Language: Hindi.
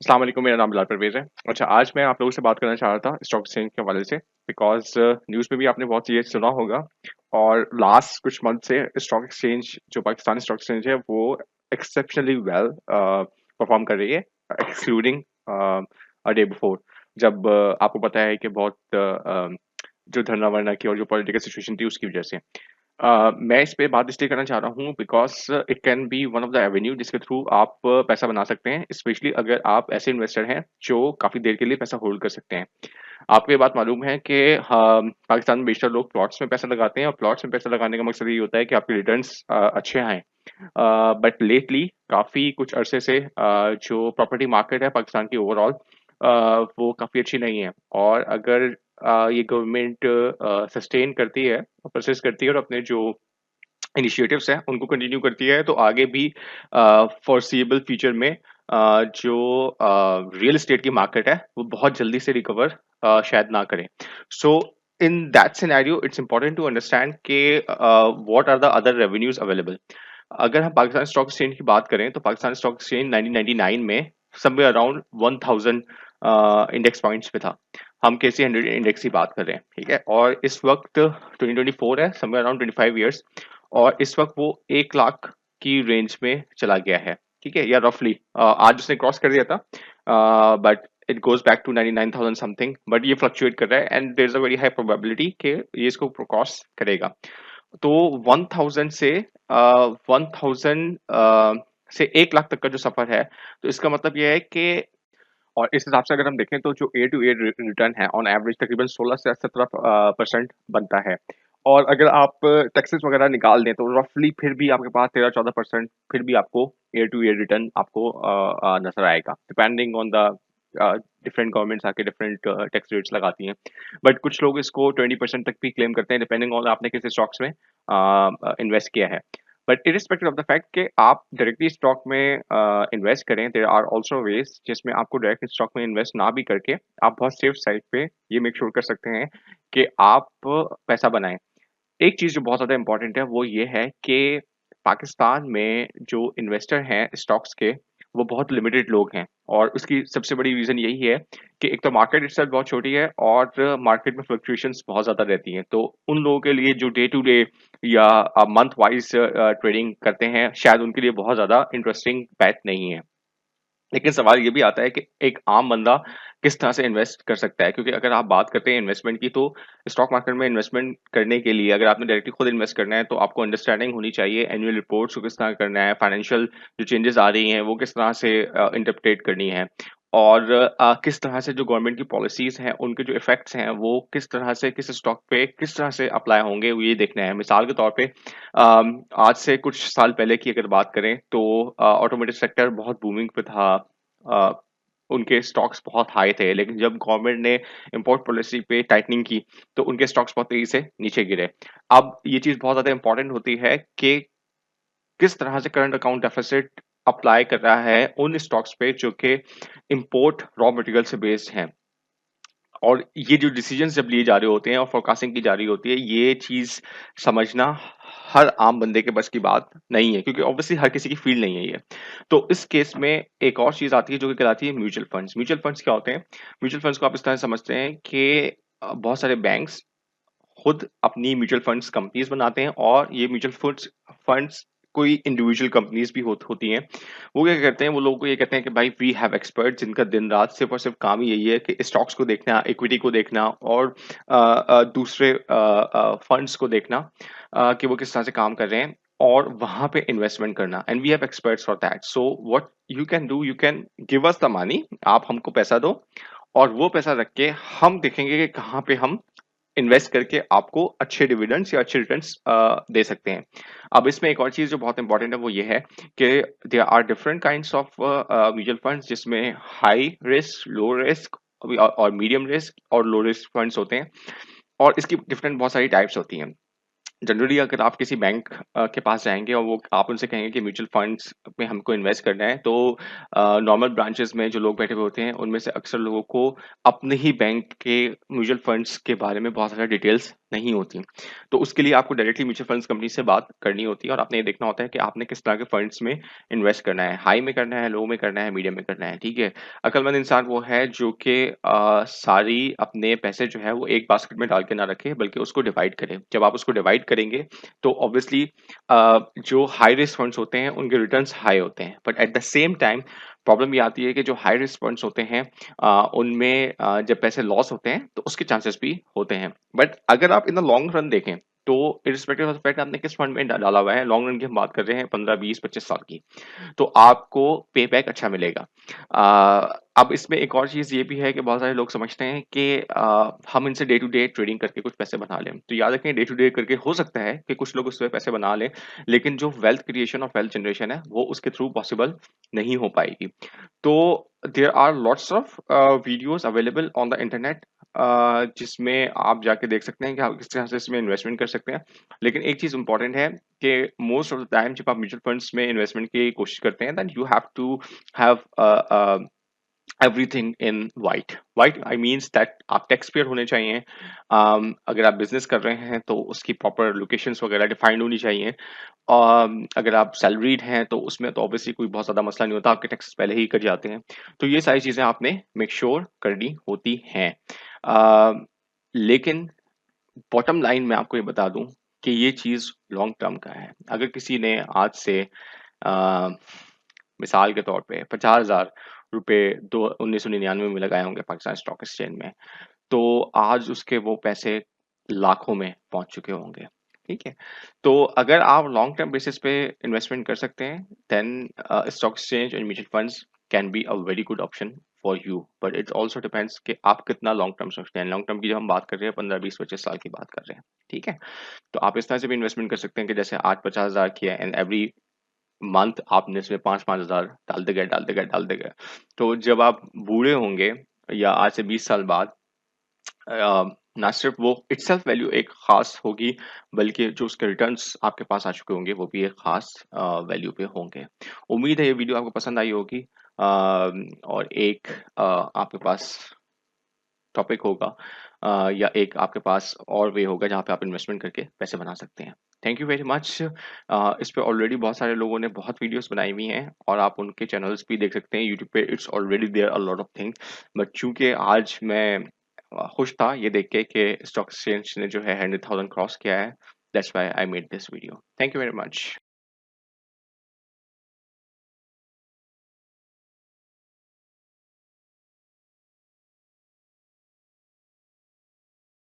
अस्सलाम वालेकुम, मेरा नाम बिलाल परवेज़ है। अच्छा, आज मैं आप लोगों से बात करना चाह रहा था स्टॉक एक्सचेंज के हवाले से बिकॉज़ न्यूज़ में भी आपने बहुत चीज़ें सुना होगा और लास्ट कुछ मंथ से स्टॉक एक्सचेंज जो पाकिस्तानी स्टॉक एक्सचेंज है वो एक्सेप्शनली वेल परफ़ॉर्म कर रही है एक्सक्लूडिंग डे बिफोर जब आपको पता है कि बहुत जो धरना-वरना की और जो पॉलिटिकल सिचुएशन थी उसकी वज़ह से। मैं इस पे बात इसलिए करना चाह रहा हूँ because it can be one of the Avenue जिसके थ्रू आप पैसा बना सकते हैं, स्पेशली अगर आप ऐसे इन्वेस्टर हैं जो काफ़ी देर के लिए पैसा होल्ड कर सकते हैं। आपको ये बात मालूम है कि पाकिस्तान में बेशतर लोग प्लॉट्स में पैसा लगाते हैं और प्लॉट्स में पैसा लगाने का मकसद ये होता है कि आपके रिटर्न्स अच्छे आएँ। बट लेटली काफ़ी कुछ अरसे से जो प्रॉपर्टी मार्केट है पाकिस्तान की ओवरऑल वो काफ़ी अच्छी नहीं है और अगर ये गवर्नमेंट सस्टेन करती है, परसिस्ट करती है और अपने जो इनिशिएटिव्स हैं, उनको कंटिन्यू करती है, तो आगे भी फ़ॉरसीएबल फ्यूचर में जो रियल एस्टेट की मार्केट है, वो बहुत जल्दी से रिकवर शायद ना करे। So in that scenario it's important to understand कि what are the other revenues available. अगर हम पाकिस्तान स्टॉक एक्सचेंज की बात करें, तो पाकिस्तान स्टॉक एक्सचेंज 1999 में समवेयर अराउंड 1000 इंडेक्स पॉइंट्स पे था। हम केसी 100 इंडेक्स की बात कर रहे हैं, ठीक है? और इस वक़्त 2024 है, समवेयर अराउंड 25 इयर्स और इस वक़्त वो 1 लाख की रेंज में चला गया है, ठीक है? या रफली आज उसने क्रॉस कर दिया था but it goes back to 99,000 something but ये फ्लक्चुएट कर रहा है and there is a very high probability कि ये इसको क्रॉस करेगा। तो 1000 से 1000 से 1 लाख तक का जो सफ़र है, तो इसका मतलब ये है कि और इस हिसाब से अगर हम देखें तो जो ईयर टू ईयर रिटर्न है ऑन एवरेज तकरीबन 16 से 17 परसेंट बनता है। और अगर आप टैक्सेस वगैरह निकाल दें तो रफली फिर भी आपके पास 13-14% फिर भी आपको ईयर टू ईयर रिटर्न आपको नज़र आएगा depending on the different governments आके डिफरेंट टैक्स रेट्स लगाती हैं। बट कुछ लोग इसको 20% तक भी क्लेम करते हैं डिपेंडिंग ऑन आपने किस स्टॉक्स में इन्वेस्ट किया है। But irrespective of the fact कि आप डायरेक्टली स्टॉक में इन्वेस्ट करें देयर आर आल्सो वेज जिसमें आपको डायरेक्ट स्टॉक में इन्वेस्ट ना भी करके आप बहुत सेफ साइड पे ये मेक श्योर कर सकते हैं कि आप पैसा बनाएं। एक चीज जो बहुत ज्यादा इंपॉर्टेंट है वो ये है कि पाकिस्तान में जो इन्वेस्टर हैं स्टॉक्स के वो बहुत लिमिटेड लोग हैं और उसकी सबसे बड़ी रीजन यही है कि एक तो मार्केट इटसेल्फ बहुत छोटी है और मार्केट में फ्लक्चुएशंस बहुत ज्यादा रहती हैं तो उन लोगों के लिए जो डे टू डे या मंथ वाइज ट्रेडिंग करते हैं शायद उनके लिए बहुत ज्यादा इंटरेस्टिंग बैट नहीं है। लेकिन सवाल ये भी आता है कि एक आम बंदा किस तरह से इन्वेस्ट कर सकता है क्योंकि अगर आप बात करते हैं इन्वेस्टमेंट की तो स्टॉक मार्केट में इन्वेस्टमेंट करने के लिए अगर आपने डायरेक्टली खुद इन्वेस्ट करना है तो आपको अंडरस्टैंडिंग होनी चाहिए एनुअल रिपोर्ट्स को किस तरह करना है फाइनेंशियल जो चेंजेस आ रही हैं वो किस तरह से इंटरप्रेट करनी है और किस तरह से जो गवर्नमेंट की पॉलिसीज हैं उनके जो इफेक्ट्स हैं वो किस तरह से किस स्टॉक पे किस तरह से अप्लाई होंगे वो ये देखना है मिसाल के तौर पे आज से कुछ साल पहले की अगर बात करें तो ऑटोमोटिव सेक्टर बहुत बूमिंग पे था। अ, उनके स्टॉक्स बहुत हाई थे लेकिन जब गवर्नमेंट ने इंपोर्ट पॉलिसी पे टाइटनिंग की तो उनके स्टॉक्स बहुत तेजी से नीचे गिरे। अब ये चीज बहुत ज्यादा इंपॉर्टेंट होती है कि किस तरह से करंट अकाउंट डेफिसिट अप्लाई कर रहा है उन स्टॉक्स पे जो कि इंपोर्ट रॉ मटेरियल से बेस्ड हैं। और ये जो डिसीजंस जब लिए जा रहे होते हैं और फोरकास्टिंग की जा रही होती है, ये चीज़ समझना हर आम बंदे के बस की बात नहीं है क्योंकि ऑब्वियसली हर किसी की फील्ड नहीं है ये। तो इस केस में एक और चीज़ आती है जो कि कहलाती है म्यूचुअल फंड्स। म्यूचुअल फंड्स क्या होते हैं? म्यूचुअल फंड्स को आप इस तरह से समझते हैं कि बहुत सारे बैंक्स खुद अपनी म्यूचुअल फंड्स कंपनीज बनाते हैं और ये म्यूचुअल फंड्स फंड्स कोई इंडिविजुअल कंपनीज भी होती हैं। वो क्या करते हैं वो लोगों को ये कहते हैं कि भाई वी हैव एक्सपर्ट जिनका दिन रात सिर्फ और सिर्फ काम ही यही है कि स्टॉक्स को देखना इक्विटी को देखना और दूसरे फंड्स को देखना कि वो किस तरह से काम कर रहे हैं और वहां पे इन्वेस्टमेंट करना and we have experts for that so what you can do you can give us the money आप हमको पैसा दो और वो पैसा रख के हम देखेंगे कि कहाँ पे हम इन्वेस्ट करके आपको अच्छे डिविडेंड्स या अच्छे रिटर्न्स दे सकते हैं। अब इसमें एक और चीज़ जो बहुत इंपॉर्टेंट है वो ये है कि there are different kinds of mutual funds जिसमें हाई रिस्क, लो रिस्क और मीडियम रिस्क और लो रिस्क फंड्स होते हैं और इसकी डिफरेंट बहुत सारी टाइप्स होती हैं। जनरली अगर आप किसी बैंक के पास जाएँगे और वो आप उनसे कहेंगे कि म्यूचुअल फंड्स में हमको इन्वेस्ट करना है, तो नॉर्मल ब्रांचेज़ में जो लोग बैठे हुए होते हैं, उनमें से अक्सर लोगों को अपने ही बैंक के म्यूचुअल फंड्स के बारे में बहुत ज़्यादा डिटेल्स नहीं होती। तो उसके लिए आपको डायरेक्टली म्यूचुअल फंड्स कंपनी से बात करनी होती है और आपने ये देखना होता है कि आपने किस तरह के फंड्स में इन्वेस्ट करना है। हाई में करना है, लो में करना है, मीडियम में करना है, ठीक है? अक्लमंद इंसान वो है जो कि सारी अपने पैसे जो है वो एक बास्केट में डाल के ना रखे, बल्कि उसको डिवाइड करे। जब आप उसको डिवाइड करेंगे तो ऑब्वियसली जो हाई रिस्क फंड्स होते हैं उनके रिटर्न्स हाई होते हैं, but at the same time problem ये आती है कि जो हाई रिस्क फंड्स होते हैं उनमें जब पैसे लॉस होते हैं तो उसके चांसेस भी होते हैं। बट अगर आप इन द लॉन्ग रन देखें तो इरिस्पेक्टिव ऑफ द फैक्ट आपने किस फंड में डाला हुआ है, लॉन्ग रन की हम बात कर रहे हैं 15 20 25 साल की, तो आपको पे बैक अच्छा मिलेगा। अब इसमें एक और चीज़ ये भी है कि बहुत सारे लोग समझते हैं कि हम इनसे डे टू डे ट्रेडिंग करके कुछ पैसे बना लें। तो याद रखें, डे टू डे करके हो सकता है कि कुछ लोग उससे पैसे बना लें, लेकिन जो वेल्थ क्रिएशन और वेल्थ जनरेशन है, वो उसके थ्रू पॉसिबल नहीं हो पाएगी। तो there are lots of videos available on the internet जिसमें आप जाके देख सकते हैं कि आप किस तरह से इसमें इन्वेस्टमेंट कर सकते हैं। लेकिन एक चीज़ इम्पोर्टेंट है कि मोस्ट ऑफ द टाइम जब आप म्यूचुअल फंड्स में इन्वेस्टमेंट की कोशिश करते हैं, then you have to have everything in white. White I means that आप टैक्स पेयर होने चाहिए। अगर आप बिजनेस कर रहे हैं तो उसकी प्रॉपर लोकेशंस वगैरह डिफाइंड होनी चाहिए। अगर आप सैलरीड हैं तो उसमें तो ऑब्वियसली कोई बहुत ज़्यादा मसला नहीं होता, आपके टैक्सेस पहले ही कट जाते हैं। तो ये सारी चीज़ें आपने मेक श्योर करनी होती हैं। अ, लेकिन बॉटम लाइन मैं आपको ये बता दूं कि ये चीज़ लॉन्ग टर्म का है। अगर किसी ने आज से अ, मिसाल के तौर पे 50,000 रुपए दो 1999 में लगाए होंगे पाकिस्तान स्टॉक एक्सचेंज में, तो आज उसके वो पैसे लाखों में पहुंच चुके होंगे। ठीक है? तो अगर आप लॉन्ग टर्म बेसिस पे इन्वेस्टमेंट कर सकते हैं, then stock exchange and mutual funds can be a very good option for you, but it also depends कि आप कितना लॉन्ग टर्म सोचते हैं। लॉन्ग टर्म की जब हम बात कर रहे हैं 15 20 25 साल की बात कर रहे हैं। ठीक है? तो आप इस तरह से भी इन्वेस्टमेंट कर सकते हैं कि जैसे आज 50,000 किया एंड एवरी मंथ आपने इसमें 5-5 हज़ार डालते गए। तो जब आप बूढ़े होंगे या आज से 20 साल बाद, ना सिर्फ वो इटसेल्फ वैल्यू एक खास होगी, बल्कि जो उसके रिटर्न्स आपके पास आ चुके होंगे वो भी एक खास वैल्यू पे होंगे। उम्मीद है ये वीडियो आपको पसंद आई होगी, और एक आपके पास टॉपिक होगा, या एक आपके पास और वे होगा जहाँ पे आप इन्वेस्टमेंट करके पैसे बना सकते हैं। Thank you very much. इस पे ऑलरेडी बहुत सारे लोगों ने बहुत वीडियोस बनाई हुई हैं और आप उनके चैनल्स भी देख सकते हैं यूट्यूब पे। It's already there a lot of things, but चूंकि आज मैं खुश था ये देख के कि स्टॉक एक्सचेंज ने जो है 100,000 क्रॉस किया है, that's why I made this video. Thank you very much.